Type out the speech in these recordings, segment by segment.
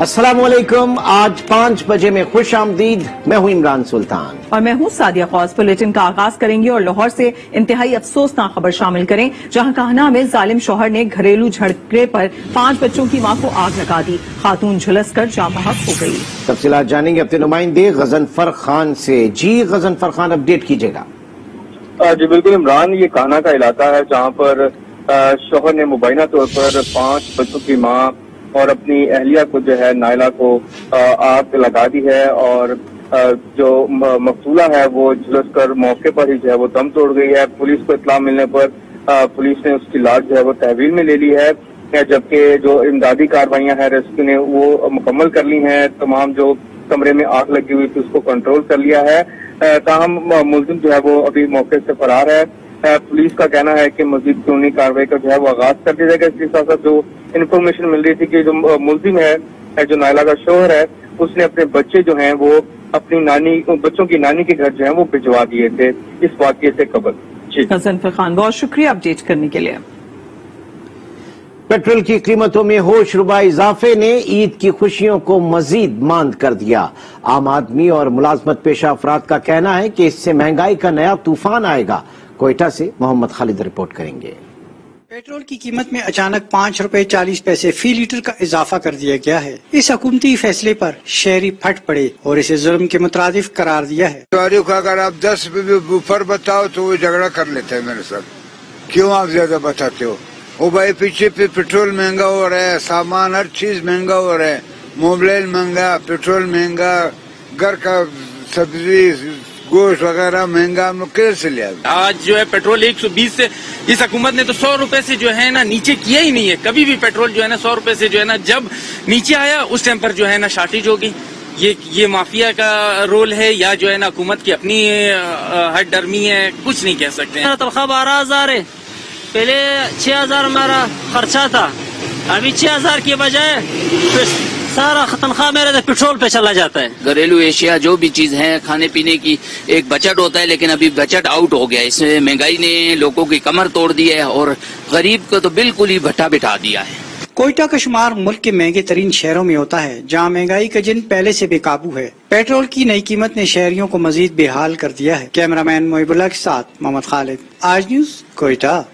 अस्सलाम वालेकुम। आज 5 बजे में खुश आमदीद। मैं हूं इमरान सुल्तान और मैं हूं सादिया खौस। बुलेटिन का आगाज करेंगे और लाहौर से इंतहाई अफसोसनाक खबर शामिल करें, जहां काहना में जालिम शौहर ने घरेलू झगड़े पर 5 बच्चों की मां को आग लगा दी। खातून झुलस कर जाँ बहक हो गई। तफसीलात जानेंगे अपने नुमाइंदे गजनफर खान से। जी गजनफर खान, अपडेट कीजिएगा। जी बिल्कुल इमरान, ये काहना का इलाका है जहाँ पर शौहर ने मुबैना तौर पर 5 बच्चों की मां और अपनी अहलिया को जो है नायला को आग लगा दी है और जो मकतूला है वो झुलस कर मौके पर ही जो है वो दम तोड़ गई है। पुलिस को इत्तला मिलने पर पुलिस ने उसकी लाश जो है वो तहवील में ले ली है, जबकि जो इमदादी कार्रवाइयां हैं रेस्क्यू ने वो मुकम्मल कर ली हैं। तमाम जो कमरे में आग लगी हुई थी उसको कंट्रोल कर लिया है। ताहम मुलजिम जो है वो अभी मौके से फरार है। पुलिस का कहना है कि मजीद कानूनी कार्रवाई का जो है वो आगाज कर दिया जाएगा। इसके साथ साथ जो इन्फॉर्मेशन मिल रही थी कि जो मुलजिम है जो नायला का शौहर है, उसने अपने बच्चे जो हैं वो अपनी बच्चों की नानी के घर जो है वो भिजवा दिए थे इस वाकये से कबल। गजनफर खान, बहुत शुक्रिया अपडेट करने के लिए। पेट्रोल की कीमतों में होशरुबा इजाफे ने ईद की खुशियों को मजीद मांद कर दिया। आम आदमी और मुलाजमत पेशा अफराद का कहना है कि इससे महंगाई का नया तूफान आएगा। कोयटा से मोहम्मद खालिद रिपोर्ट करेंगे। पेट्रोल की कीमत में अचानक 5 रुपए 40 पैसे फी लीटर का इजाफा कर दिया गया है। इस हुकूमती फैसले पर शहरी फट पड़े और इसे जुल्म के मुतरादिफ करार दिया है। अगर आप 10 रुपए ऊपर बताओ तो वो झगड़ा कर लेते हैं मेरे साथ। क्यों आप ज्यादा बताते हो? वो भाई पीछे पे पेट्रोल महंगा हो रहा है, सामान हर चीज महंगा हो रहा है, मोबाइल महंगा, पेट्रोल महंगा, घर का सब्जी गोश्त वगैरह महंगा, हम लोग कैसे ले आए? आज जो है पेट्रोल 120 से इस हुकूमत ने तो 100 रुपए से जो है ना नीचे किया ही नहीं है। कभी भी पेट्रोल जो है ना 100 रुपए से जो है ना जब नीचे आया उस टाइम पर जो है ना शार्टेज होगी। ये माफिया का रोल है या जो है ना हुकूमत की अपनी हद डरमी है, कुछ नहीं कह सकते। तनख्वाह 12,000 है, पहले 6,000 हमारा खर्चा था, अभी 6,000 के बजाय सारा तनख्वाह मेरे पेट्रोल पे चला जाता है। घरेलू एशिया जो भी चीज है खाने पीने की एक बजट होता है, लेकिन अभी बजट आउट हो गया। इसमें महंगाई ने लोगों की कमर तोड़ दी है और गरीब को तो बिल्कुल ही भट्टा बिठा दिया है। कोयटा का शुमार मुल्क के महंगे तरीन शहरों में होता है, जहाँ महंगाई का जिन पहले से बेकाबू है। पेट्रोल की नई कीमत ने शहरियों को मजीद बेहाल कर दिया है। कैमरामैन मोहिबुल्लाह के साथ मोहम्मद खालिद, आज न्यूज, कोयटा।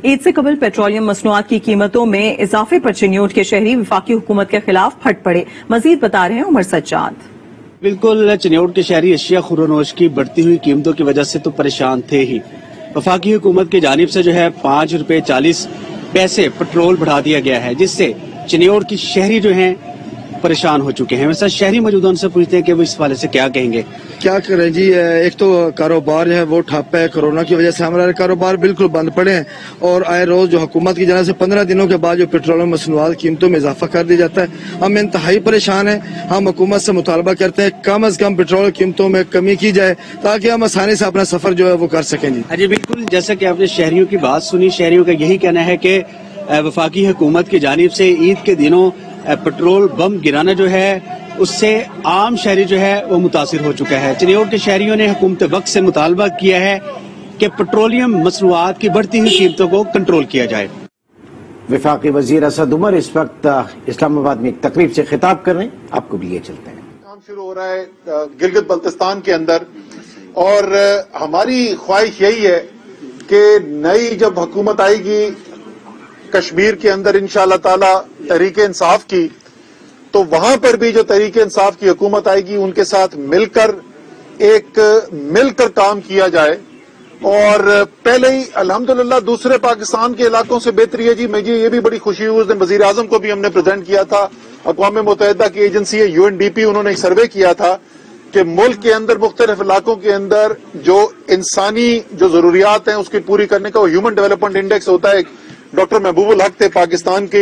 ईद से कबल पेट्रोलियम मसनूआत की कीमतों में इजाफे पर चिन्योट के शहरी वफाकी हुकूमत के खिलाफ फट पड़े। मजीद बता रहे हैं उमर सज्जाद। बिल्कुल, चिन्योट के शहरी अशिया खुरोनोश की बढ़ती हुई कीमतों की वजह से तो परेशान थे ही। वफाकी हुकूमत की जानिब से जो है 5 रुपए 40 पैसे पेट्रोल बढ़ा दिया गया है, जिससे चिन्योट की शहरी जो हैं परेशान हो चुके हैं। वैसे शहरी मौजूदा उनसे पूछते हैं कि वो इस वाले से क्या कहेंगे। क्या करें जी, एक तो कारोबार जो है वो ठप है। कोरोना की वजह से हमारे कारोबार बिल्कुल बंद पड़े हैं और आए रोज जो हुकूमत की जानिब से 15 दिनों के बाद जो पेट्रोलियम मसनूआत कीमतों में इजाफा कर दिया जाता है, हम इंतहाई परेशान हैं। हम हुकूमत से मुतालबा करते हैं कम अज कम पेट्रोल कीमतों में कमी की जाए ताकि हम आसानी से अपना सफर जो है वो कर सकें। जी बिल्कुल, जैसा कि आपने शहरियों की बात सुनी, शहरियों का यही कहना है कि वफाकी हुकूमत की जानिब से ईद के दिनों पेट्रोल बम गिराना जो है उससे आम शहरी जो है वो मुतासिर हो चुका है। चिन्योट के शहरियों ने हुकूमत वक्त से मुतालबा किया है कि पेट्रोलियम मसनूआत की बढ़ती हुई कीमतों को कंट्रोल किया जाए। वफाकी वजीर असद उमर इस वक्त इस्लामाबाद में एक तकरीब से खिताब कर रहे हैं, आपको भी लिए चलते हैं। काम शुरू हो रहा है गिलगित बल्तिस्तान के अंदर और हमारी ख्वाहिश यही है कि नई जब हुकूमत आएगी कश्मीर के अंदर इंशाअल्लाह ताला तहरीक इंसाफ की, तो वहां पर भी जो तहरीक इंसाफ की हुकूमत आएगी उनके साथ मिलकर काम किया जाए। और पहले ही अल्हम्दुलिल्लाह दूसरे पाकिस्तान के इलाकों से बेहतरी है जी। मुझे ये भी बड़ी खुशी हुई, उस दिन वजीर आजम को भी हमने प्रेजेंट किया था। अक़वाम मुत्तहिदा की एजेंसी है UNDP, उन्होंने एक सर्वे किया था कि मुल्क के अंदर मुख्तलिफ इलाकों के अंदर जो इंसानी जो जरूरियात हैं उसकी पूरी करने का ह्यूमन डेवलपमेंट इंडेक्स होता है। डॉक्टर महबूबुल हक थे, पाकिस्तान के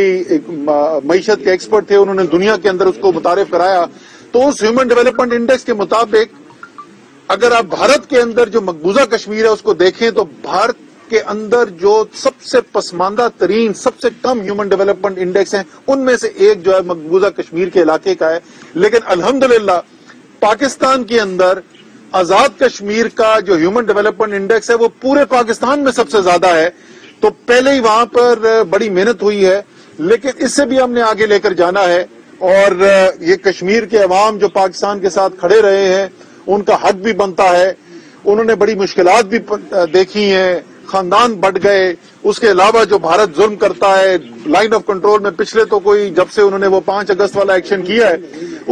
मईशत के एक्सपर्ट थे, उन्होंने दुनिया के अंदर उसको मुतारिफ कराया। तो उस ह्यूमन डेवलपमेंट इंडेक्स के मुताबिक अगर आप भारत के अंदर जो मकबूजा कश्मीर है उसको देखें तो भारत के अंदर जो सबसे पसमानदा तरीन सबसे कम ह्यूमन डेवलपमेंट इंडेक्स हैं उनमें से एक जो है मकबूजा कश्मीर के इलाके का है। लेकिन अल्हम्दुलिल्लाह पाकिस्तान के अंदर आजाद कश्मीर का जो ह्यूमन डेवलपमेंट इंडेक्स है वो पूरे पाकिस्तान में सबसे ज्यादा है। तो पहले ही वहां पर बड़ी मेहनत हुई है, लेकिन इससे भी हमने आगे लेकर जाना है اور یہ کشمیر کے عوام جو پاکستان کے ساتھ کھڑے رہے ہیں ان کا حق بھی بنتا ہے. انہوں نے بڑی مشکلات بھی دیکھی ہیں, خاندان بٹ گئے. اس کے علاوہ جو بھارت ظلم کرتا ہے لائن آف کنٹرول میں, پچھلے تو کوئی جب سے انہوں نے وہ 5 اگست والا ایکشن کیا ہے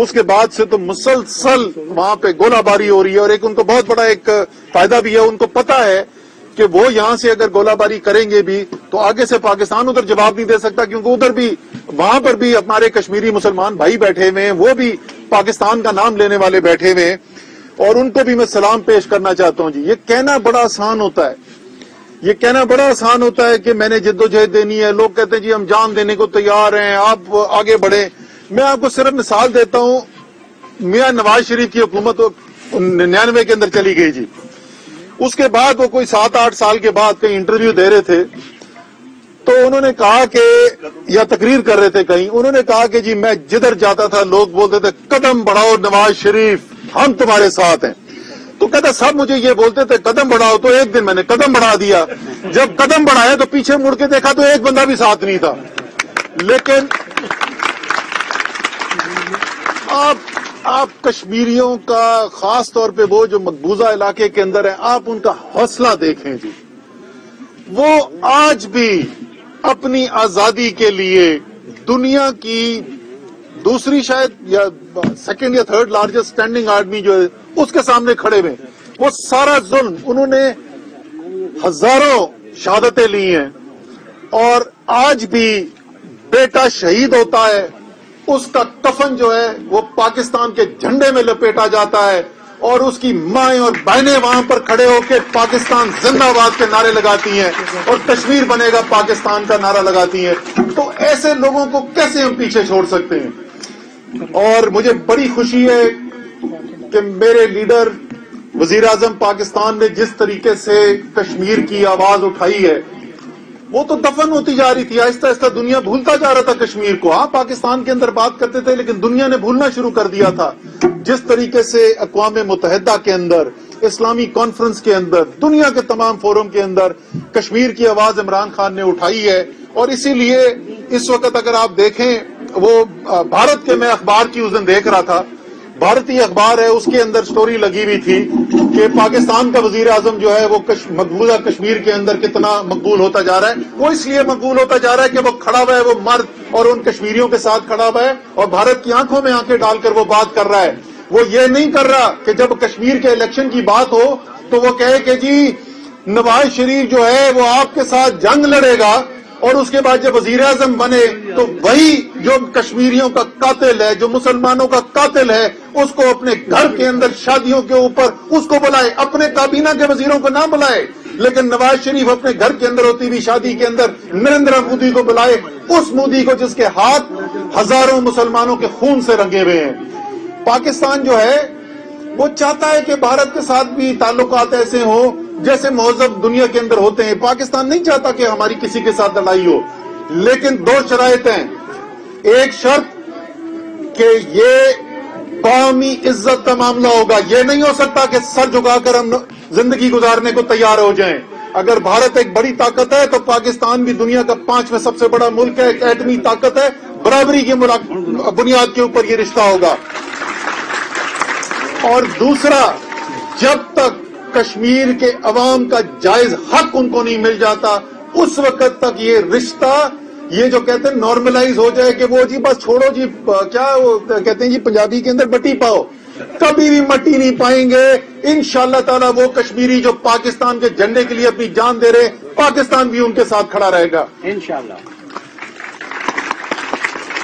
اس کے بعد سے تو مسلسل وہاں پہ گولہ باری ہو رہی ہے. اور ایک ان کو بہت بڑا ایک فائدہ بھی ہے, ان کو پتا ہے کہ وہ یہاں سے اگر گولہ باری کریں گے بھی تو آگے سے پاکستان ادھر جواب نہیں دے سکتا, کیونکہ ادھر بھی وہاں پر بھی ہمارے کشمیری مسلمان بھائی بیٹھے ہوئے ہیں, وہ بھی پاکستان کا نام لینے والے بیٹھے ہوئے ہیں. اور ان کو بھی میں سلام پیش کرنا چاہتا ہوں. جی یہ کہنا بڑا آسان ہوتا ہے, یہ کہنا بڑا آسان ہوتا ہے کہ میں نے جدوجہد دینی ہے. لوگ کہتے ہیں جی ہم جان دینے کو تیار ہیں, آپ آگے بڑھیں. میں آپ کو صرف مثال دیتا ہوں, میاں نواز شریف کی حکومت 99 کے اندر چلی گئی جی. اس کے بعد وہ کوئی 7-8 سال کے بعد کہیں انٹرویو دے رہے تھے تو انہوں نے کہا کہ, یا تقریر کر رہے تھے کہیں, انہوں نے کہا کہ جی میں جدھر جاتا تھا لوگ بولتے تھے قدم بڑھاؤ نواز شریف, ہم تمہارے ساتھ ہیں. تو کہتا سب مجھے یہ بولتے تھے قدم بڑھاؤ, تو ایک دن میں نے قدم بڑھا دیا. جب قدم بڑھایا تو پیچھے مڑ کے دیکھا تو ایک بندہ بھی ساتھ نہیں تھا. لیکن آپ کشمیریوں کا, خاص طور پہ وہ جو مقبوضہ علاقے کے اندر ہیں, آپ ان کا حوصلہ دیکھیں جی. وہ آج بھی اپنی آزادی کے لیے دنیا کی دوسری شاید یا 2nd یا 3rd لارجسٹ اسٹینڈنگ آرمی جو ہے اس کے سامنے کھڑے ہوئے. وہ سارا ظلم انہوں نے ہزاروں شہادتیں لی ہیں, اور آج بھی بیٹا شہید ہوتا ہے اس کا کفن جو ہے وہ پاکستان کے جھنڈے میں لپیٹا جاتا ہے, اور اس کی مائیں اور بہنیں وہاں پر کھڑے ہو کے پاکستان زندہ باد کے نعرے لگاتی ہیں اور کشمیر بنے گا پاکستان کا نعرہ لگاتی ہیں. تو ایسے لوگوں کو کیسے ہم پیچھے چھوڑ سکتے ہیں؟ اور مجھے بڑی خوشی ہے کہ میرے لیڈر وزیر اعظم پاکستان نے جس طریقے سے کشمیر کی آواز اٹھائی ہے, وہ تو دفن ہوتی جا رہی تھی. آہستہ آہستہ دنیا بھولتا جا رہا تھا کشمیر کو. ہاں پاکستان کے اندر بات کرتے تھے لیکن دنیا نے بھولنا شروع کر دیا تھا. جس طریقے سے اقوام متحدہ کے اندر, اسلامی کانفرنس کے اندر, دنیا کے تمام فورم کے اندر کشمیر کی آواز عمران خان نے اٹھائی ہے. اور اسی لیے اس وقت اگر آپ دیکھیں, وہ بھارت کے, میں اخبار کی اس دن دیکھ رہا تھا, بھارتی اخبار ہے, اس کے اندر سٹوری لگی ہوئی تھی کہ پاکستان کا وزیر اعظم جو ہے وہ مقبوضہ کشمیر کے اندر کتنا مقبول ہوتا جا رہا ہے. وہ اس لیے مقبول ہوتا جا رہا ہے کہ وہ کھڑا ہوا ہے, وہ مرد اور ان کشمیریوں کے ساتھ کھڑا ہوا ہے اور بھارت کی آنکھوں میں آنکھیں ڈال کر وہ بات کر رہا ہے. وہ یہ نہیں کر رہا کہ جب کشمیر کے الیکشن کی بات ہو تو وہ کہے کہ جی نواز شریف جو ہے وہ آپ کے ساتھ جنگ لڑے گا, اور اس کے بعد جب وزیر اعظم بنے تو وہی جو کشمیریوں کا قاتل ہے, جو مسلمانوں کا قاتل ہے, اس کو اپنے گھر کے اندر شادیوں کے اوپر اس کو بلائے, اپنے کابینہ کے وزیروں کو نہ بلائے. لیکن نواز شریف اپنے گھر کے اندر ہوتی ہوئی شادی کے اندر نریندر مودی کو بلائے, اس مودی کو جس کے ہاتھ ہزاروں مسلمانوں کے خون سے رنگے ہوئے ہیں. پاکستان جو ہے وہ چاہتا ہے کہ بھارت کے ساتھ بھی تعلقات ایسے ہوں جیسے مہذب دنیا کے اندر ہوتے ہیں. پاکستان نہیں چاہتا کہ ہماری کسی کے ساتھ لڑائی ہو, لیکن 2 شرائط ہیں. ایک شرط کہ یہ قومی عزت کا معاملہ ہوگا, یہ نہیں ہو سکتا کہ سر جھکا کر ہم زندگی گزارنے کو تیار ہو جائیں. اگر بھارت ایک بڑی طاقت ہے تو پاکستان بھی دنیا کا 5واں سب سے بڑا ملک ہے, ایک ایٹمی طاقت ہے, برابری کی بنیاد کے اوپر یہ رشتہ ہوگا. اور دوسرا, جب تک کشمیر کے عوام کا جائز حق ان کو نہیں مل جاتا اس وقت تک یہ رشتہ, یہ جو کہتے ہیں نارملائز ہو جائے کہ وہ جی بس چھوڑو جی, کیا وہ کہتے ہیں جی پنجابی کے اندر مٹی پاؤ, کبھی بھی مٹی نہیں پائیں گے. انشاءاللہ تعالی وہ کشمیری جو پاکستان کے جھنڈے کے لیے اپنی جان دے رہے, پاکستان بھی ان کے ساتھ کھڑا رہے گا انشاءاللہ.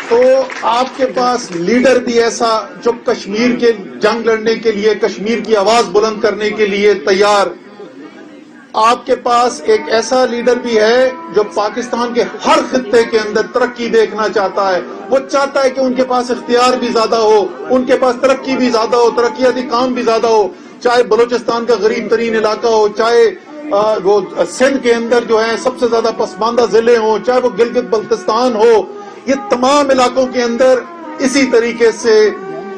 تو آپ کے پاس لیڈر بھی ایسا جو کشمیر کے جنگ لڑنے کے لیے, کشمیر کی آواز بلند کرنے کے لیے تیار. آپ کے پاس ایک ایسا لیڈر بھی ہے جو پاکستان کے ہر خطے کے اندر ترقی دیکھنا چاہتا ہے. وہ چاہتا ہے کہ ان کے پاس اختیار بھی زیادہ ہو, ان کے پاس ترقی بھی زیادہ ہو, ترقیاتی کام بھی زیادہ ہو, چاہے بلوچستان کا غریب ترین علاقہ ہو, چاہے وہ سندھ کے اندر جو ہے سب سے زیادہ پسماندہ ضلع ہوں, چاہے وہ گلگت بلتستان ہو. یہ تمام علاقوں کے اندر اسی طریقے سے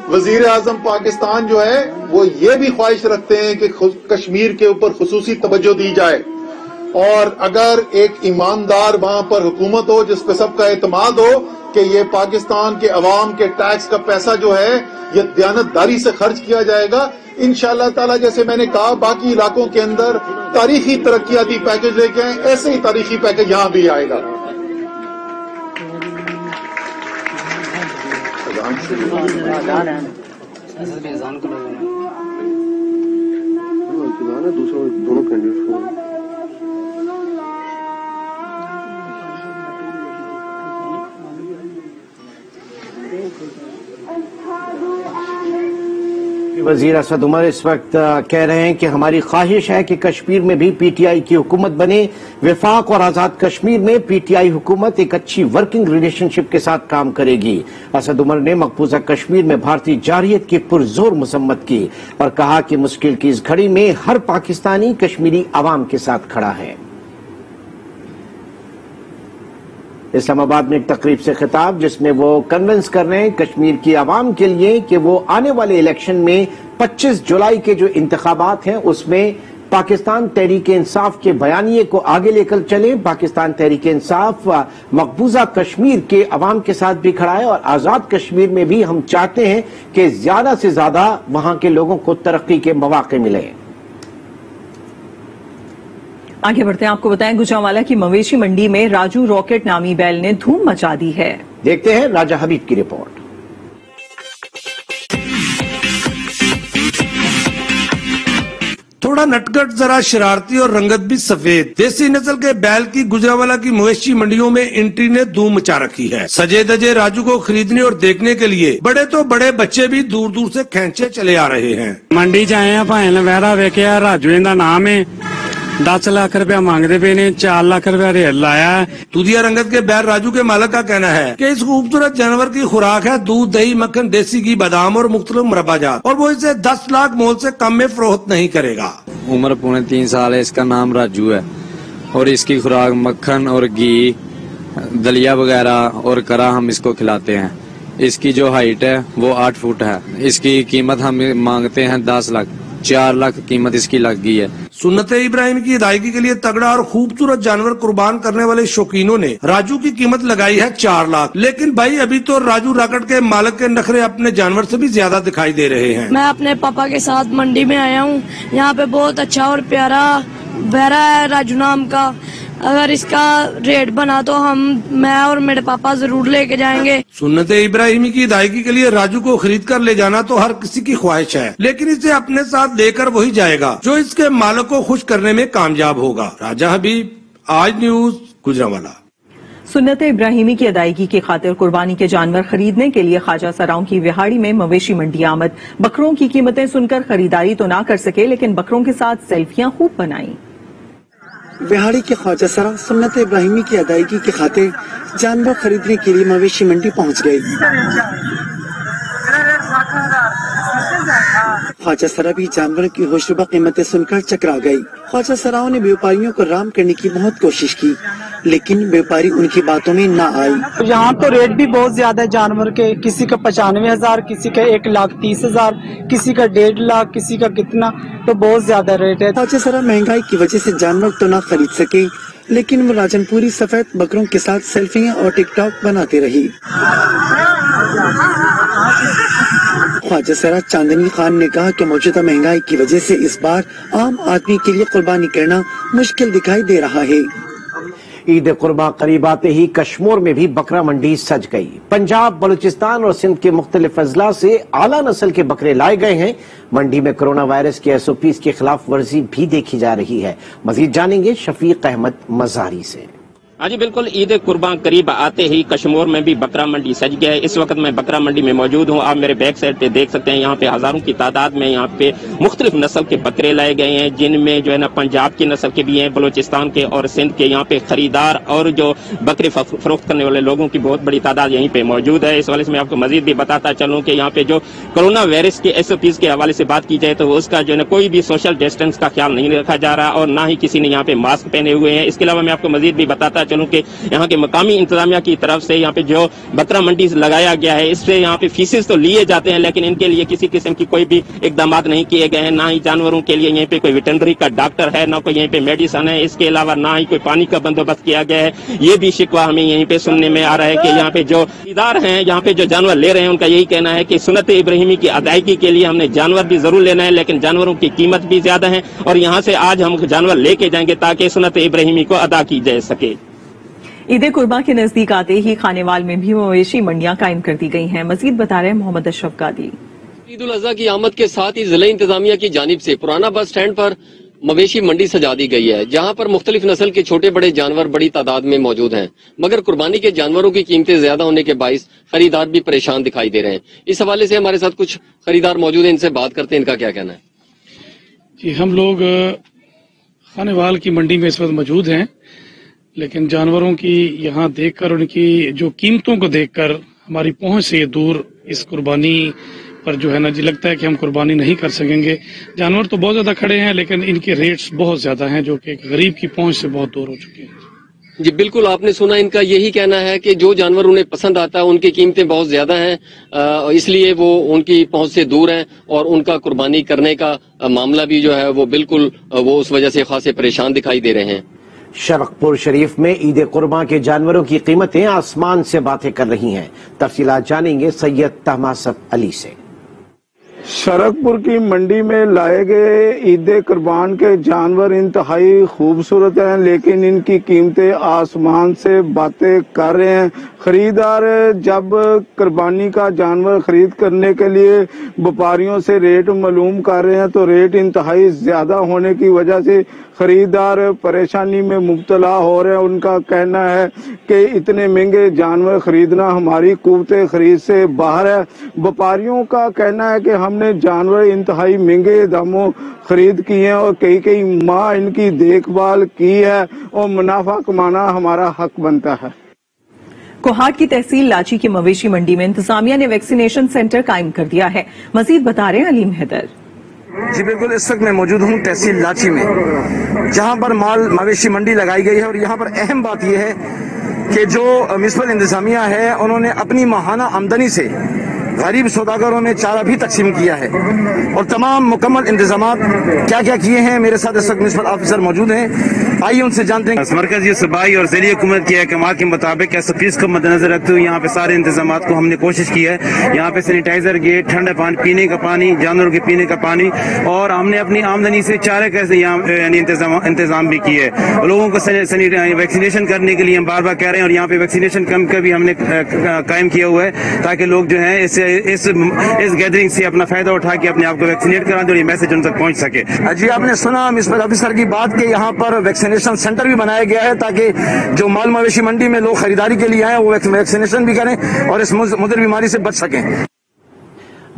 وزیر اعظم پاکستان جو ہے وہ یہ بھی خواہش رکھتے ہیں کہ کشمیر کے اوپر خصوصی توجہ دی جائے, اور اگر ایک ایماندار وہاں پر حکومت ہو جس پہ سب کا اعتماد ہو کہ یہ پاکستان کے عوام کے ٹیکس کا پیسہ جو ہے یہ دیانتداری سے خرچ کیا جائے گا انشاءاللہ تعالی. جیسے میں نے کہا باقی علاقوں کے اندر تاریخی ترقیاتی پیکج لے کے آئیں، ایسے ہی تاریخی پیکج یہاں بھی آئے گا. وزیر اسد عمر اس وقت کہہ رہے ہیں کہ ہماری خواہش ہے کہ کشمیر میں بھی پی ٹی آئی کی حکومت بنے. وفاق اور آزاد کشمیر میں پی ٹی آئی حکومت ایک اچھی ورکنگ ریلیشن شپ کے ساتھ کام کرے گی. اسد عمر نے مقبوضہ کشمیر میں بھارتی جارحیت کی پرزور مذمت کی اور کہا کہ مشکل کی اس گھڑی میں ہر پاکستانی کشمیری عوام کے ساتھ کھڑا ہے. اسلام آباد میں ایک تقریب سے خطاب جس میں وہ کنونس کر رہے ہیں کشمیر کی عوام کے لیے کہ وہ آنے والے الیکشن میں 25 جولائی کے جو انتخابات ہیں اس میں پاکستان تحریک انصاف کے بیانیے کو آگے لے کر چلیں. پاکستان تحریک انصاف مقبوضہ کشمیر کے عوام کے ساتھ بھی کھڑا ہے اور آزاد کشمیر میں بھی ہم چاہتے ہیں کہ زیادہ سے زیادہ وہاں کے لوگوں کو ترقی کے مواقع ملیں. آگے بڑھتے ہیں، آپ کو بتائیں گجرانوالہ کی مویشی منڈی میں راجو راکٹ نامی بیل نے دھوم مچا دی ہے. دیکھتے ہیں راجہ حبیب کی رپورٹ. تھوڑا نٹکٹ، ذرا شرارتی اور رنگت بھی سفید، دیسی نسل کے بیل کی گجرانوالہ کی مویشی منڈیوں میں انٹری نے دھوم مچا رکھی ہے. سجے دجے راجو کو خریدنے اور دیکھنے کے لیے بڑے تو بڑے بچے بھی دور دور سے کھینچے چلے آ رہے ہیں. منڈی چ آئے ہیں بھائیں ویرا ویکیا راجو دا نام ہے. 10 لاکھ روپیہ مانگتے پے نے، 4 لاکھ روپیہ ریل لایا ہے. دودھیا رنگت کے بیل راجو کے مالک کا کہنا ہے کہ اس خوبصورت جانور کی خوراک ہے دودھ، دہی، مکھن، دیسی گھی، بادام اور مختلف مربع جات، اور وہ اسے 10 لاکھ مول سے کم میں فروخت نہیں کرے گا. عمر 3.5 سال ہے، اس کا نام راجو ہے اور اس کی خوراک مکھن اور گھی، دلیا وغیرہ اور کرا ہم اس کو کھلاتے ہیں. اس کی جو ہائٹ ہے وہ 8 فٹ ہے. اس کی قیمت ہم مانگتے ہیں 10 لاکھ، 4 لاکھ قیمت اس کی لگ گئی ہے. سنت ابراہیم کی ادائیگی کے لیے تگڑا اور خوبصورت جانور قربان کرنے والے شوقینوں نے راجو کی قیمت لگائی ہے 4 لاکھ. لیکن بھائی ابھی تو راجو راکٹ کے مالک کے نخرے اپنے جانور سے بھی زیادہ دکھائی دے رہے ہیں. میں اپنے پاپا کے ساتھ منڈی میں آیا ہوں. یہاں پہ بہت اچھا اور پیارا بہرا ہے راجو نام کا. اگر اس کا ریٹ بنا تو میں اور میرے پاپا ضرور لے کے جائیں گے. سنت ابراہیمی کی ادائیگی کے لیے راجو کو خرید کر لے جانا تو ہر کسی کی خواہش ہے، لیکن اسے اپنے ساتھ لے کر وہی جائے گا جو اس کے مالک کو خوش کرنے میں کامیاب ہوگا. راجہ حبیب، آج نیوز، گجرانوالہ. سنت ابراہیمی کی ادائیگی کی خاطر قربانی کے جانور خریدنے کے لیے خواجہ سراؤں کی وہاڑی میں مویشی منڈی آمد. بکروں کی قیمتیں سن کر خریداری تو نہ کر سکے لیکن بکروں کے ساتھ سیلفیاں خوب بنائیں. وہاڑی کے خواجہ سرا سنت ابراہیمی کی ادائیگی کی خاطر جانور خریدنے کے لیے مویشی منڈی پہنچ گئے. خواجہ سرا بھی جانوروں کی ہوشربا قیمتیں سن کر چکرا گئی. خواجہ سراؤں نے بیوپاریوں کو رام کرنے کی بہت کوشش کی لیکن بیوپاری ان کی باتوں میں نہ آئی. یہاں تو ریٹ بھی بہت زیادہ ہے جانور کے، کسی کا 95,000، کسی کا 1,30,000، کسی کا 1.5 لاکھ، کسی کا کتنا، تو بہت زیادہ ریٹ ہے. خواجہ سرا مہنگائی کی وجہ سے جانور تو نہ خرید سکے لیکن وہ راجن پوری سفید بکروں کے ساتھ سیلفیاں اور ٹک ٹاک بناتے رہی. خواجہ سرا چاندنی خان نے کہا کہ موجودہ مہنگائی کی وجہ سے اس بار عام آدمی کے لیے قربانی کرنا مشکل دکھائی دے رہا ہے. عید قرباں قریب آتے ہی کشمور میں بھی بکرا منڈی سج گئی. پنجاب، بلوچستان اور سندھ کے مختلف اضلاع سے اعلیٰ نسل کے بکرے لائے گئے ہیں. منڈی میں کرونا وائرس کے SOPs کی خلاف ورزی بھی دیکھی جا رہی ہے. مزید جانیں گے شفیق احمد مزاری سے. ہاں جی بالکل، عید قربان قریب آتے ہی کشمور میں بھی بکرا منڈی سج گیا ہے. اس وقت میں بکرا منڈی میں موجود ہوں. آپ میرے بیک سائڈ پہ دیکھ سکتے ہیں یہاں پہ ہزاروں کی تعداد میں یہاں پہ مختلف نسل کے بکرے لائے گئے ہیں، جن میں جو ہے نا پنجاب کی نسل کے بھی ہیں، بلوچستان کے اور سندھ کے. یہاں پہ خریدار اور جو بکرے فروخت کرنے والے لوگوں کی بہت بڑی تعداد یہیں پہ موجود ہے. اس حوالے سے میں آپ کو مزید بھی بتاتا چلوں کہ یہاں پہ جو کرونا وائرس کے SOPs کے حوالے سے بات کی جائے تو اس کا جو ہے نا کوئی بھی سوشل ڈسٹینس کا خیال نہیں رکھا جا رہا اور نہ ہی کسی نے یہاں پہ ماسک پہنے ہوئے ہیں. اس کے علاوہ میں آپ کو مزید بھی بتاتا चलूं कि यहाँ के मकामी इंतजामिया की तरफ से यहाँ पे जो बकरा मंडी लगाया गया है, इससे यहाँ पे फीसेस तो लिए जाते हैं, लेकिन इनके लिए किसी किस्म की कोई भी इकदाम नहीं किए गए हैं। ना ही जानवरों के लिए यहाँ पे कोई वेटरनरी का डॉक्टर है, ना कोई यहाँ पे मेडिसिन है, इसके अलावा ना ही कोई पानी का बंदोबस्त किया गया है। ये भी शिकवा हमें यहीं पे सुनने में आ रहा है कि यहाँ पे जो खरीदार हैं, यहाँ पे जो जानवर ले रहे हैं, उनका यही कहना है कि सुन्नत इब्राहिमी की अदायगी के लिए हमने जानवर भी जरूर लेना है, लेकिन जानवरों की कीमत भी ज्यादा है और यहाँ से आज हम जानवर लेके जाएंगे ताकि सुन्नत इब्राहिमी को अदा की जा सके। ईद कुर्बान के नजदीक आते ही खानेवाल में भी मवेशी मंडियां कायम कर दी गई हैं। मजीद बता रहे हैं मोहम्मद अशरफ कादी। ईद उल अजहा की आमद के साथ ही जिला इंतजामिया की जानिब से पुराना बस स्टैंड पर मवेशी मंडी सजा दी गई है, जहां पर मुख्तलिफ नस्ल के छोटे बड़े जानवर बड़ी तादाद में मौजूद हैं, मगर कुर्बानी के जानवरों की कीमतें ज्यादा होने के बाइस खरीदार भी परेशान दिखाई दे रहे हैं। इस हवाले से हमारे साथ कुछ खरीदार मौजूद हैं, इनसे बात करते हैं, इनका क्या कहना है। जी, हम लोग खानेवाल की मंडी में इस वक्त मौजूद हैं, लेकिन जानवरों की यहाँ देखकर, उनकी जो कीमतों को देखकर हमारी पहुंच से दूर इस कुर्बानी पर जो है ना जी लगता है कि हम कुर्बानी नहीं कर सकेंगे। जानवर तो बहुत ज्यादा खड़े हैं, लेकिन इनके रेट्स बहुत ज्यादा हैं जो कि गरीब की पहुंच से बहुत दूर हो चुके हैं। जी बिल्कुल, आपने सुना, इनका यही कहना है कि जो जानवर उन्हें पसंद आता है उनकी कीमतें बहुत ज्यादा हैं, इसलिए वो उनकी पहुंच से दूर हैं और उनका कुर्बानी करने का मामला भी जो है वो बिल्कुल वो उस वजह से खासे परेशान दिखाई दे रहे हैं। शरकपुर शरीफ में ईद कुर्बान के जानवरों की कीमतें आसमान से बातें कर रही हैं। तफसीलात जानेंगे सैयद तहमासब अली से। शरकपुर की मंडी में लाए गए ईद कुर्बान के जानवर इंतहाई खूबसूरत हैं, लेकिन इनकी कीमतें आसमान से बातें कर रहे हैं। खरीदार जब कुर्बानी का जानवर खरीद करने के लिए व्यापारियों से रेट मालूम कर रहे हैं तो रेट इंतहाई ज्यादा होने की वजह से खरीदार परेशानी में मुब्तला हो रहे हैं। उनका कहना है कि इतने महंगे जानवर खरीदना हमारी कुव्वते खरीद से बाहर है। व्यापारियों का कहना है कि हमने जानवर इंतहाई महंगे दामों खरीद किए हैं और कई माह इनकी देखभाल की है और मुनाफा कमाना हमारा हक बनता है। कोहाट की तहसील लाची की मवेशी मंडी में इंतजामिया ने वैक्सीनेशन सेंटर कायम कर दिया है। मजीद बता रहे हैं अलीम हैदर। जी बिल्कुल, इस वक्त मैं मौजूद हूँ तहसील लाची में, जहाँ पर माल मवेशी मंडी लगाई गई है और यहाँ पर अहम बात यह है कि जो म्युनिसिपल इंतजामिया है उन्होंने अपनी माहाना आमदनी से गरीब सौदागरों में चारा भी तकसीम किया है और तमाम मुकम्मल इंतजाम क्या क्या किए हैं। मेरे साथ इस वक्त म्युनिसिपल ऑफिसर मौजूद हैं, आइए उनसे जानते हैं। मरकजी सूबाई और ज़िली हुकूमत के अहकाम के मुताबिक फीस को मद्देनजर रखते हुए यहाँ पे सारे इंतजाम को हमने कोशिश की है। यहाँ पे सैनिटाइजर गेट, ठंडा पानी, पीने का पानी, जानवरों के पीने का पानी, और हमने अपनी आमदनी से चारे कैसे यहाँ यानी इंतजाम भी किए है। लोगों को वैक्सीनेशन करने के लिए हम बार बार कह रहे हैं और यहाँ पे वैक्सीनेशन कैंप का भी हमने कायम किया हुआ है ताकि लोग जो है इस गैदरिंग से अपना फायदा उठा के अपने आप को वैक्सीनेट करा दे और ये मैसेज उन तक पहुंच सके। जी, आपने सुना म्युनिसिपल ऑफिसर की बात कि यहाँ पर वैक्सीनेशन सेंटर भी बनाया गया है ताकि जो माल मवेशी मंडी में लोग खरीदारी के लिए आए वो वैक्सीनेशन भी करें और इस मुदर बीमारी से बच सकें।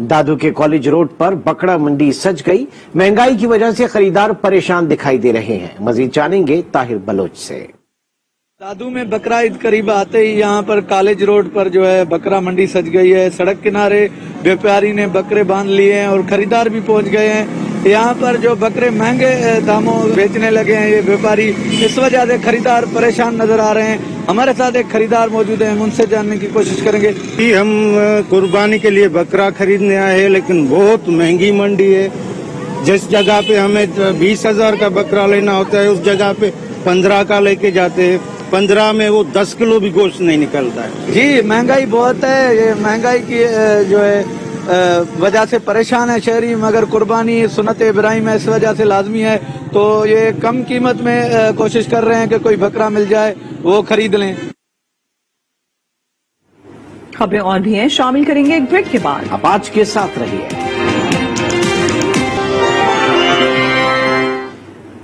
दादू के कॉलेज रोड पर बकरा मंडी सज गई। महंगाई की वजह से खरीदार परेशान दिखाई दे रहे हैं। मजीद जानेंगे ताहिर बलोच से। दादू में बकरा ईद करीब आते ही यहाँ पर कॉलेज रोड पर जो है बकरा मंडी सज गई है। सड़क किनारे व्यापारी ने बकरे बांध लिए हैं और खरीदार भी पहुँच गए हैं। यहाँ पर जो बकरे महंगे दामों बेचने लगे हैं ये व्यापारी, इस वजह से खरीदार परेशान नजर आ रहे हैं। हमारे साथ एक खरीदार मौजूद है, उनसे जानने की कोशिश करेंगे। हम कुर्बानी के लिए बकरा खरीदने आए हैं, लेकिन बहुत महंगी मंडी है। जिस जगह पे हमें 20,000 का बकरा लेना होता है उस जगह पे 15 का लेके जाते हैं। 15 में वो 10 किलो भी गोश्त नहीं निकलता है। जी, महंगाई बहुत है। ये महंगाई की जो है वजह से परेशान है शहरी, मगर कुर्बानी सुन्नत इब्राहिम है, इस वजह से लाजमी है। तो ये कम कीमत में कोशिश कर रहे हैं कि कोई बकरा मिल जाए वो खरीद लें। खबरें और भी हैं, शामिल करेंगे एक ब्रेक के बाद। आप आज के साथ रहिए।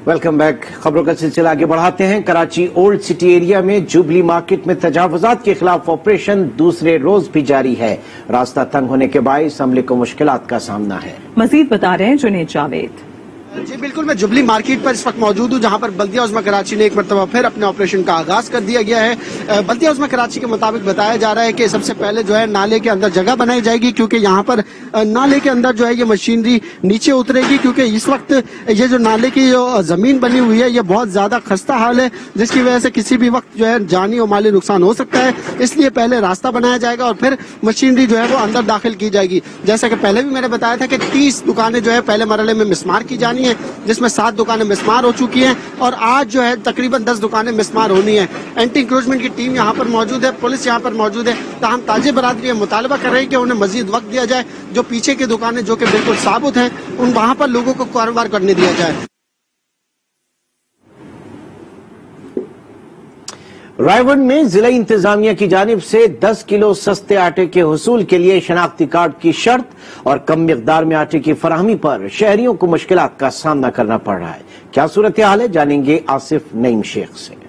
Welcome back. खबरों का सिलसिला आगे बढ़ाते हैं। कराची ओल्ड सिटी एरिया में जुबली मार्केट में तजावुजात के खिलाफ ऑपरेशन दूसरे रोज भी जारी है। रास्ता तंग होने के बायस अमले को मुश्किलात का सामना है। मजीद बता रहे हैं जुनेद जावेद। جی بالکل، میں جبلی مارکیٹ پر اس وقت موجود ہوں، جہاں پر بلدیہ عظمی کراچی نے ایک مرتبہ پھر اپنے آپریشن کا آغاز کر دیا گیا ہے۔ بلدیہ عظمی کراچی کے مطابق بتایا جا رہا ہے کہ سب سے پہلے جو ہے نالے کے اندر جگہ بنائی جائے گی، کیونکہ یہاں پر نالے کے اندر جو ہے یہ مشینری نیچے اترے گی، کیونکہ اس وقت یہ جو نالے کی جو زمین بنی ہوئی ہے یہ بہت زیادہ خستہ حال ہے، جس کی وجہ سے کسی بھی وقت جو ہے جانی اور مالی نقصان ہو سکتا ہے۔ اس لیے پہلے راستہ بنایا جائے گا اور پھر مشینری جو ہے وہ اندر داخل کی جائے گی۔ جیسا کہ پہلے بھی میں نے بتایا تھا کہ 30 دکانیں جو ہے پہلے مرحلے میں مسمار کی جانی ہیں، جس میں 7 دکانیں مسمار ہو چکی ہیں اور آج جو ہے تقریباً 10 دکانیں مسمار ہونی ہیں۔ اینٹی انکروچمنٹ کی ٹیم یہاں پر موجود ہے، پولیس یہاں پر موجود ہے، تاہم تاجر برادری یہ مطالبہ کر رہی ہے کہ انہیں مزید وقت دیا جائے، جو پیچھے کی دکانیں جو کہ بالکل ثابت ہیں ان وہاں پر لوگوں کو کاروبار کرنے دیا جائے۔ رائے میں ضلع انتظامیہ کی جانب سے 10 کلو سستے آٹے کے حصول کے لیے شناختی کارڈ کی شرط اور کم مقدار میں آٹے کی فراہمی پر شہریوں کو مشکلات کا سامنا کرنا پڑ رہا ہے۔ کیا صورتحال ہے، جانیں گے آصف نعیم شیخ سے۔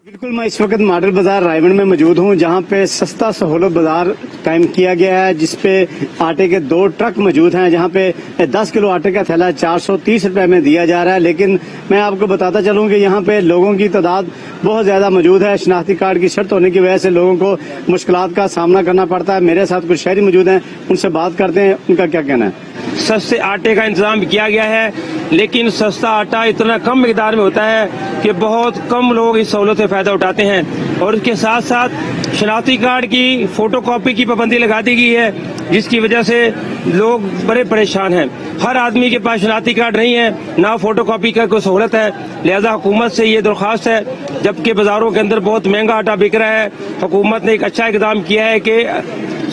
بالکل، میں اس وقت ماڈل بازار رائے میں موجود ہوں، جہاں پہ سستا سہولت بازار قائم کیا گیا ہے، جس پہ آٹے کے 2 ٹرک موجود ہیں، جہاں پہ 10 کلو آٹے کا تھیلا 430 روپے میں دیا جا رہا ہے۔ لیکن میں آپ کو بتاتا چلوں کہ یہاں پہ لوگوں کی تعداد بہت زیادہ موجود ہے۔ شناختی کارڈ کی شرط ہونے کی وجہ سے لوگوں کو مشکلات کا سامنا کرنا پڑتا ہے۔ میرے ساتھ کچھ شہری موجود ہیں، ان سے بات کرتے ہیں، ان کا کیا کہنا ہے۔ سستے آٹے کا انتظام کیا گیا ہے، لیکن سستا آٹا اتنا کم مقدار میں ہوتا ہے کہ بہت کم لوگ اس سہولت سے فائدہ اٹھاتے ہیں، اور اس کے ساتھ ساتھ شناختی کارڈ کی فوٹو کاپی کی پابندی لگا دی گئی ہے، جس کی وجہ سے لوگ بڑے پریشان ہیں۔ ہر آدمی کے پاس شناختی کارڈ نہیں ہے، نہ فوٹو کاپی کا کوئی سہولت ہے، لہذا حکومت سے یہ درخواست ہے، جبکہ بازاروں کے اندر بہت مہنگا آٹا بک رہا ہے، حکومت نے ایک اچھا اقدام کیا ہے کہ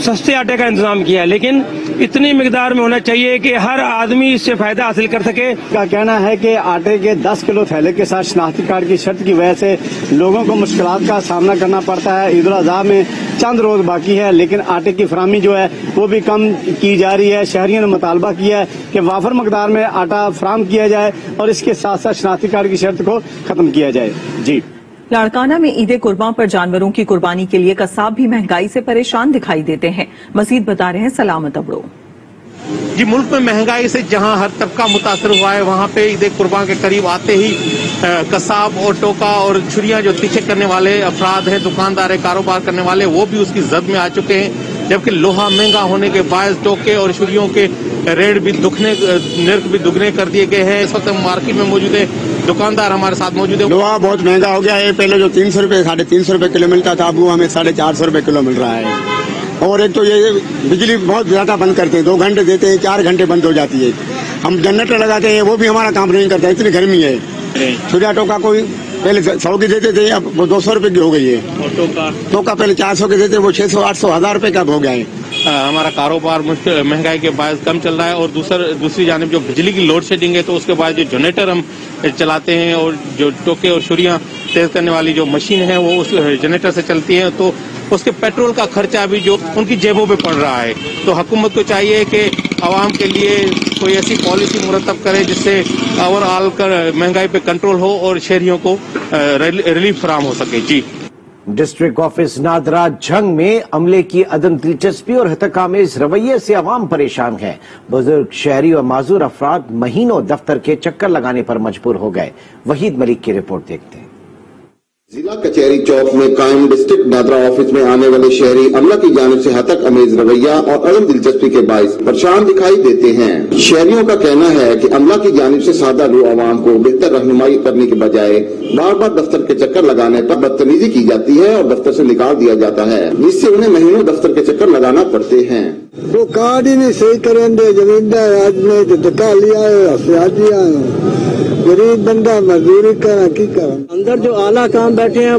سستے آٹے کا انتظام کیا ہے، لیکن اتنی مقدار میں ہونا چاہیے کہ ہر آدمی اس سے فائدہ حاصل کر سکے۔ کا کہنا ہے کہ آٹے کے 10 کلو تھیلے کے ساتھ شناختی کارڈ کی شرط کی وجہ سے لوگوں کو مشکلات کا سامنا کرنا پڑتا ہے۔ عید الاضحیٰ میں چند روز باقی ہے، لیکن آٹے کی فراہمی جو ہے وہ بھی کم کی جا رہی ہے۔ شہریوں نے مطالبہ کیا ہے کہ وافر مقدار میں آٹا فراہم کیا جائے اور اس کے ساتھ ساتھ شناختی کارڈ کی شرط کو ختم کیا جائے۔ جی، لاڑکانہ میں عید قرباں پر جانوروں کی قربانی کے لیے قصاب بھی مہنگائی سے پریشان دکھائی دیتے ہیں۔ مزید بتا رہے ہیں سلامت ابڑو۔ جی، ملک میں مہنگائی سے جہاں ہر طبقہ متاثر ہوا ہے، وہاں پہ عید قرباں کے قریب آتے ہی قصاب اور ٹوکا اور چھریاں جو تیکھے کرنے والے افراد ہیں، دکاندار کاروبار کرنے والے، وہ بھی اس کی زد میں آ چکے ہیں، جبکہ لوہا مہنگا ہونے کے باعث ٹوکے اور چھریوں کے ریٹ بھی نرخ بھی دگنے کر دیے گئے ہیں۔ اس وقت ہم مارکیٹ میں موجود ہے، دکاندار ہمارے ساتھ موجود ہے۔ لوہا بہت مہنگا ہو گیا ہے، پہلے جو 300 روپے 350 روپے کلو ملتا تھا، اب وہ ہمیں 450 روپے کلو مل رہا ہے۔ اور ایک تو یہ بجلی بہت زیادہ بند کرتے ہیں، 2 گھنٹے دیتے ہیں، 4 گھنٹے بند ہو جاتی ہے۔ ہم جنریٹر لگاتے ہیں، وہ بھی ہمارا کام نہیں کرتا، اتنی گرمی ہے۔ چھریا ٹوکا کوئی پہلے 100 کی دیتے تھے، اب وہ 200 روپے کی ہو گئی ہے۔ ٹوکا پہلے 400 کے دیتے، وہ 600 800 1000 روپے کا ہو گیا ہے۔ ہمارا کاروبار مہنگائی کے باعث کم چل رہا ہے، اور دوسری جانب جو بجلی کی لوڈ شیڈنگ ہے، تو اس کے بعد جو جنریٹر ہم چلاتے ہیں اور جو ٹوکے اور چھریاں تیز کرنے والی جو مشین ہے وہ اس جنریٹر سے چلتی ہے، تو اس کے پیٹرول کا خرچہ بھی جو ان کی جیبوں پہ پڑ رہا ہے۔ تو حکومت کو چاہیے کہ عوام کے لیے کوئی ایسی پالیسی مرتب کرے جس سے اوور آل مہنگائی پہ کنٹرول ہو اور شہریوں کو ریلیف فراہم ہو سکے۔ جی، ڈسٹرکٹ آفس نادرا جھنگ میں عملے کی عدم دلچسپی اور ہتک آمیز رویے سے عوام پریشان ہے۔ بزرگ شہری اور معذور افراد مہینوں دفتر کے چکر لگانے پر مجبور ہو گئے۔ وحید ملک کی رپورٹ دیکھتے ہیں۔ ضلع کچہری چوک میں قائم ڈسٹرکٹ نادرا آفس میں آنے والے شہری عملہ کی جانب سے ہتک امیز رویہ اور عدم دلچسپی کے باعث پریشان دکھائی دیتے ہیں۔ شہریوں کا کہنا ہے کہ عملہ کی جانب سے سادہ رو عوام کو بہتر رہنمائی کرنے کے بجائے بار بار دفتر کے چکر لگانے پر بدتمیزی کی جاتی ہے اور دفتر سے نکال دیا جاتا ہے، جس سے انہیں مہینوں دفتر کے چکر لگانا پڑتے ہیں۔ وہ کارڈ ہی نہیں صحیح کریں دے، زمیندار آدمی تو دکا لیا ہے، غریب بندہ مزدوری کرا کی کرا۔ اندر جو اعلیٰ کام بیٹھے ہیں،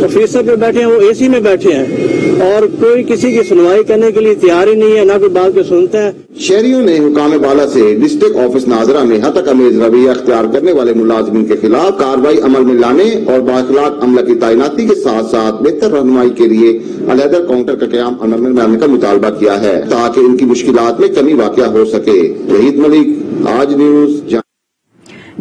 آفیسر پہ بیٹھے ہیں، وہ اے سی میں بیٹھے ہیں اور کوئی کسی کی سنوائی کرنے کے لیے تیار ہی نہیں ہے، نہ کوئی بات کو سنتے ہیں۔ شہریوں نے حکام بالا سے ڈسٹرکٹ آفس ناظرہ میں ہتک امیز رویہ اختیار کرنے والے ملازمین کے خلاف کارروائی عمل میں لانے اور بااخلاق عملہ کی تعیناتی کے ساتھ ساتھ بہتر رہنمائی کے لیے علیحدہ کاؤنٹر کا قیام عمل میں لانے کا مطالبہ کیا ہے، تاکہ ان کی مشکلات میں کمی واقع ہو سکے۔ وحید ملک، آج نیوز۔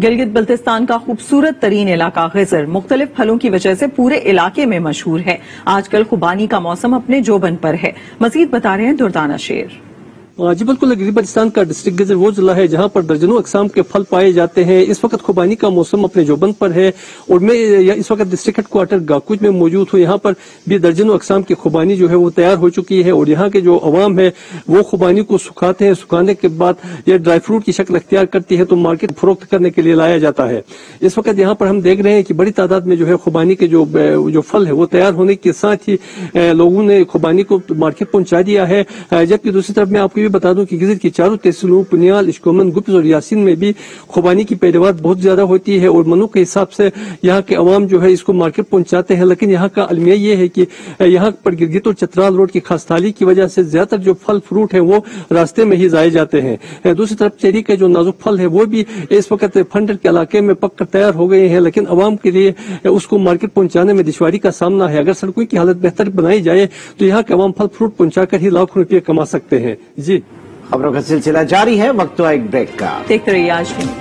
گلگت بلتستان کا خوبصورت ترین علاقہ غزر مختلف پھلوں کی وجہ سے پورے علاقے میں مشہور ہے۔ آج کل خوبانی کا موسم اپنے جوبن پر ہے۔ مزید بتا رہے ہیں دردانہ شیر۔ जी बिल्कुल, गिलगित बल्तिस्तान का डिस्ट्रिक्ट गजर वो जिला है जहां पर दर्जनों अकसाम के फल पाए जाते हैं। इस वक्त खुबानी का मौसम अपने जोबंद पर है और मैं इस वक्त डिस्ट्रिक्ट हेडक्वार्टर गाकुज में मौजूद हूँ। यहाँ पर भी दर्जनों अकसाम की खुबानी जो है वो तैयार हो चुकी है और यहाँ के जो अवाम है वो खुबानी को सुखाते हैं। सुखाने के बाद ये ड्राई फ्रूट की शक्ल अख्तियार करती है तो मार्केट फरोख्त करने के लिए लाया जाता है। इस वक्त यहाँ पर हम देख रहे हैं कि बड़ी तादाद में जो है खुबानी के जो फल है वो तैयार होने के साथ ही लोगों ने खुबानी को मार्केट पहुंचा दिया है। जबकि दूसरी तरफ मैं आपको ये बता दूं कि गिलगित की चारों तहसीलों पुनियाल, इश्कोमन, गुप्स और यासीन में भी खुबानी की पैदावार बहुत ज्यादा होती है और मनों के हिसाब से यहाँ के अवाम जो है इसको मार्केट पहुंचाते हैं। लेकिन यहाँ का अलमिया ये है कि यहाँ पर गिलगित और चतराल रोड की खास थाली की वजह से ज्यादातर जो फल फ्रूट है वो रास्ते में ही जाए जाते हैं। दूसरी तरफ चेरी के जो नाजुक फल है वो भी इस वक्त फंडर के इलाके में पककर तैयार हो गए हैं, लेकिन अवाम के लिए उसको मार्केट पहुंचाने में दुश्वारी का सामना है। अगर सड़कों की हालत बेहतर बनाई जाए तो यहाँ के अवाम फल फ्रूट पहुंचाकर ही लाखों रुपये कमा सकते हैं। जी, खबरों का सिलसिला जारी है, वक्त हुआ एक ब्रेक का। देखते रहिए आज news.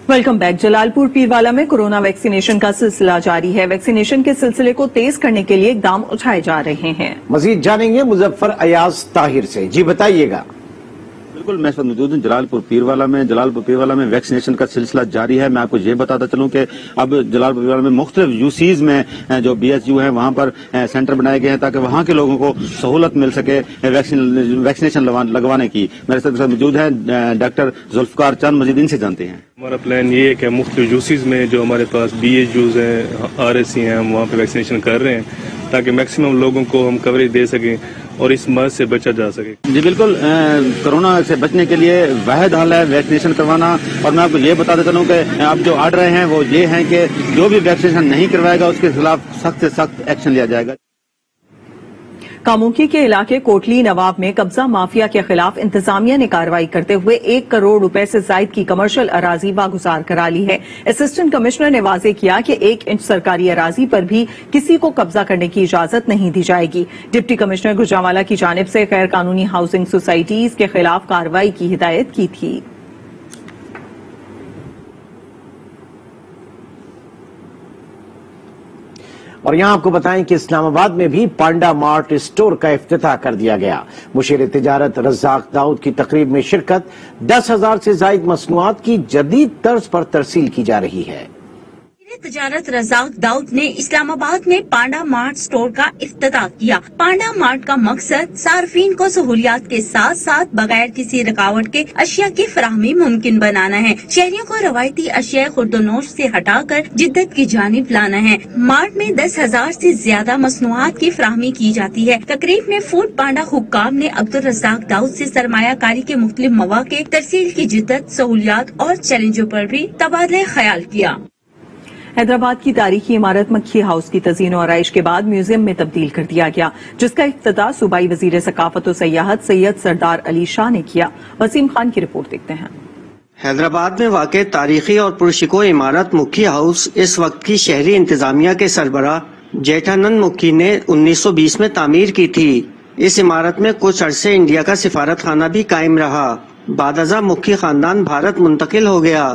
Welcome back. Jalalpur Pirwala में कोरोना वैक्सीनेशन का सिलसिला जारी है। वैक्सीनेशन के सिलसिले को तेज करने के लिए इकदाम उठाए जा रहे हैं। मजीद जानेंगे मुजफ्फर अयाज ताहिर से। जी बताइएगा। बिल्कुल, मैं इस वक्त मौजूद हूँ जलालपुर पीरवाला में वैक्सीनेशन का सिलसिला जारी है। मैं आपको ये बताता चलूँ कि अब जलालपुर पीरवाला में मुख्तलिफ यूसीज में जो BHU हैं वहाँ पर सेंटर बनाए गए हैं ताकि वहाँ के लोगों को सहूलत मिल सके वैक्सीनेशन लगवाने की। मेरे साथ मौजूद है डॉक्टर जुल्फकार चंद, मजीद इनसे जानते हैं। हमारा प्लान ये है कि मुख्तलिफ यूसीज में जो हमारे पास BHUs हैं, RSC हैं, हम वहाँ पे वैक्सीनेशन कर रहे हैं ताकि मैक्सिमम लोगों को हम कवरेज दे सकें और इस मर्ज से बचा जा सके। जी बिल्कुल, कोरोना से बचने के लिए वाहिद हल है वैक्सीनेशन करवाना। और मैं आपको ये बताते चलूँ कि आप जो आर्डर रहे हैं वो ये हैं कि जो भी वैक्सीनेशन नहीं करवाएगा उसके खिलाफ सख्त से सख्त एक्शन लिया जाएगा। कामुकी के इलाके कोटली नवाब में कब्जा माफिया के खिलाफ इंतजामिया ने कार्रवाई करते हुए 1 करोड़ रुपए से जायद की कमर्शियल अराजी वागुजार करा ली है। असिस्टेंट कमिश्नर ने वाजे किया कि 1 इंच सरकारी अराजी पर भी किसी को कब्जा करने की इजाजत नहीं दी जाएगी। डिप्टी कमिश्नर गुजरांवाला की जानिब से गैर कानूनी हाउसिंग सोसाइटीज के खिलाफ कार्रवाई की हिदायत की थी। और यहाँ आपको बताएं कि इस्लामाबाद में भी पांडा मार्ट स्टोर का इफ्तिताह कर दिया गया। मुशीर तिजारत रज़ाक दाऊद की तकरीब में शिरकत। 10,000 से जायद मसनूआत की जदीद तर्ज पर तरसील की जा रही है। तिजारत रज़ाक दाऊद ने इस्लामाबाद में पांडा मार्ट स्टोर का इफ्तिताह किया। पांडा मार्ट का मकसद सार्फिन को सहूलियात के साथ साथ बगैर किसी रुकावट के अशिया की फराहमी मुमकिन बनाना है। शहरियों को रवायती अशिया खुर्दोनोश से हटाकर जिद्दत की जानिब लाना है। मार्ट में 10,000 से ज्यादा मसनूआत की फराहमी की जाती है। तकरीब में फूड पांडा हुक्काम ने अब्दुल रज़ाक दाऊद से सरमायाकारी के मुख्तलिफ मौके, तरसील की जिद्दत, सहूलियात और चैलेंजों पर भी तबादले ख्याल किया। हैदराबाद की तारीखी इमारत मक्खी हाउस की तज़ीन और आराइश के बाद म्यूजियम में तब्दील कर दिया गया, जिसका इफ्तिताह सूबाई वजीर सकाफत और सयाहत सैयद सरदार अली शाह ने किया। वसीम खान की रिपोर्ट देखते हैं। हैदराबाद में वाक़ तारीखी और पुरशिको इमारत मुक्की हाउस इस वक्त की शहरी इंतजामिया के सरबराह जेठानंद मुक्की ने 1920 में तामीर की थी। इस इमारत में कुछ अरसे इंडिया का सिफारत खाना भी कायम रहा। बादअज़ा मुक्की खानदान भारत मुंतकिल हो गया।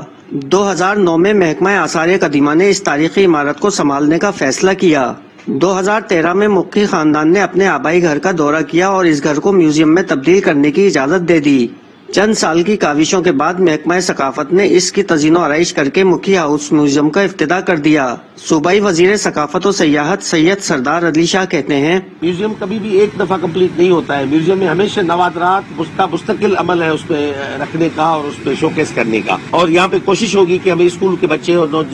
2009 में महकमा आसार कदीमा ने इस तारीखी इमारत को संभालने का फैसला किया। 2013 में मुक्की खानदान ने अपने आबाई घर का दौरा किया और इस घर को म्यूजियम में तब्दील करने की इजाजत दे दी। चंद साल की काविशों के बाद महकमा सकाफत ने इसकी तज़ीनो आराइश करके मुक्की हाउस म्यूजियम का इफ्तिताह कर दिया। सूबाई वजीर सकाफत और सयाहत सैयद सरदार अली शाह कहते हैं, म्यूजियम कभी भी एक दफा कंप्लीट नहीं होता है। म्यूजियम में हमेशा नवादरात मुस्तकिल अमल है उस पे रखने का और उस पे शोकेस करने का। और यहाँ पे कोशिश होगी कि हमें स्कूल के बच्चे और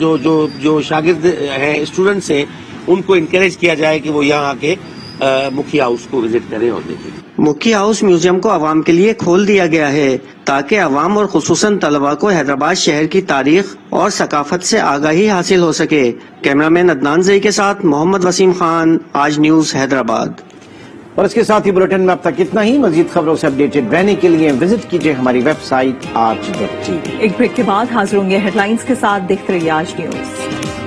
जो शागिर्द हैं, स्टूडेंट्स हैं, उनको इनकरेज किया जाए कि वो यहाँ आके मुक्की हाउस को विजिट करें और देखें। मुक्की हाउस म्यूजियम को आवाम के लिए खोल दिया गया है ताकि आवाम और खुसूसन तलबा को हैदराबाद शहर की तारीख और सकाफत से आगाही हासिल हो सके। कैमरामैन अदनान ज़ई के साथ मोहम्मद वसीम खान, आज न्यूज़ हैदराबाद। और इसके साथ ही बुलेटिन में अब तक इतना ही। मजीद खबरों से अपडेटेड रहने के लिए विजिट कीजिए हमारी वेबसाइट आज.tv। एक ब्रेक के बाद हाजिर होंगे हेडलाइंस के साथ। देखते रहिए आज न्यूज़।